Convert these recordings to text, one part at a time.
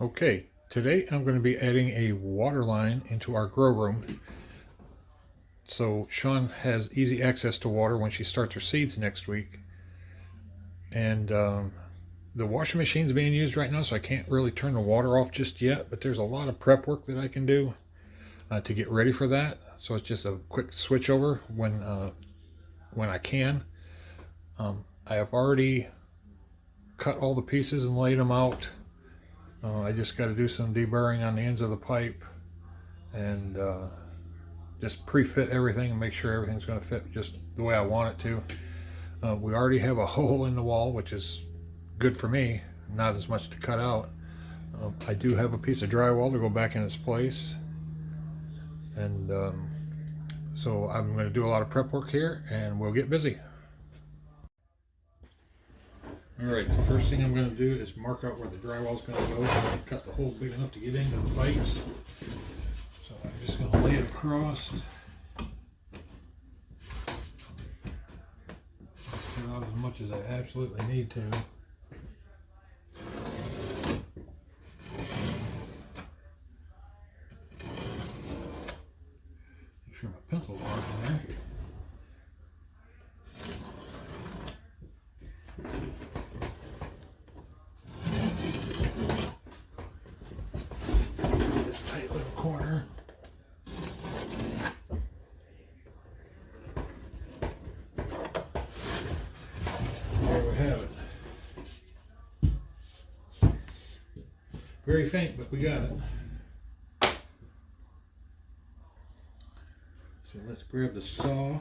Okay, today I'm going to be adding a water line into our grow room. So Sean has easy access to water when she starts her seeds next week. And the washing machine's being used right now, so I can't really turn the water off just yet, but there's a lot of prep work that I can do to get ready for that. So it's just a quick switch over when I can. I have already cut all the pieces and laid them out. I just got to do some deburring on the ends of the pipe and just pre-fit everything and make sure everything's going to fit just the way I want it to. We already have a hole in the wall, which is good for me, not as much to cut out. I do have a piece of drywall to go back in its place, and so I'm going to do a lot of prep work here and we'll get busy. Alright, the first thing I'm going to do is mark out where the drywall is going to go. So I cut the hole big enough to get into the pipes. So I'm just going to lay it across. Cut out as much as I absolutely need to. Make sure my pencil's marked in there. Corner. There we have it. Very faint, but we got it. So let's grab the saw.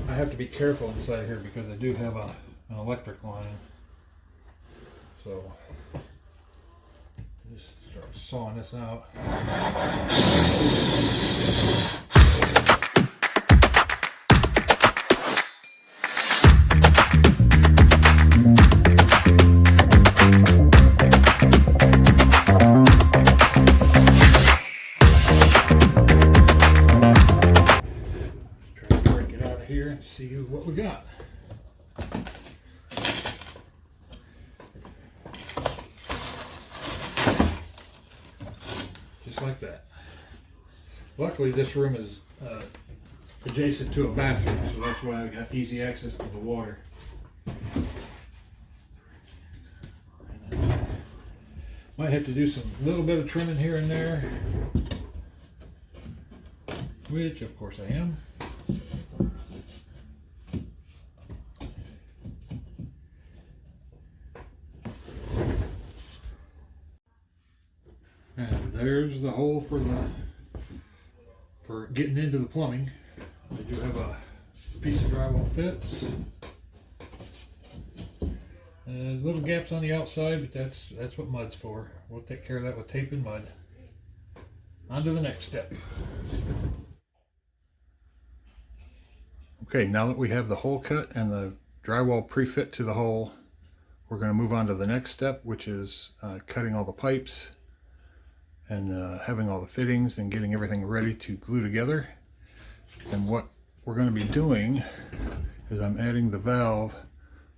I have to be careful inside here because I do have an electric line. So just start sawing this out. Let's try to break it out of here and see what we got. Just like that. Luckily this room is adjacent to a bathroom, so that's why I got easy access to the water. Might have to do some little bit of trimming here and there, which of course I am. And there's the hole for getting into the plumbing. I do have a piece of drywall fits. Little gaps on the outside, but that's what mud's for. We'll take care of that with tape and mud. On to the next step. Okay, now that we have the hole cut and the drywall pre-fit to the hole, we're going to move on to the next step, which is cutting all the pipes and having all the fittings and getting everything ready to glue together. And what we're going to be doing is I'm adding the valve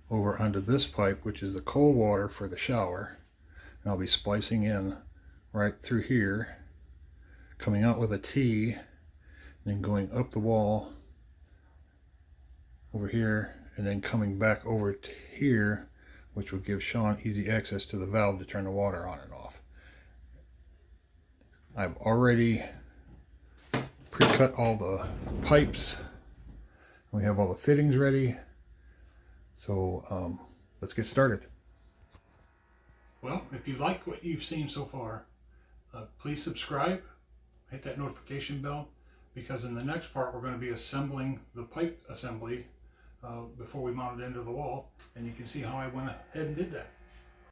over onto this pipe, which is the cold water for the shower, and I'll be splicing in right through here, coming out with a T, and then going up the wall over here, and then coming back over to here, which will give Sean easy access to the valve to turn the water on and off. I've already pre-cut all the pipes. We have all the fittings ready. So let's get started. Well, if you like what you've seen so far, please subscribe, hit that notification bell, because in the next part we're going to be assembling the pipe assembly before we mount it into the wall, and you can see how I went ahead and did that.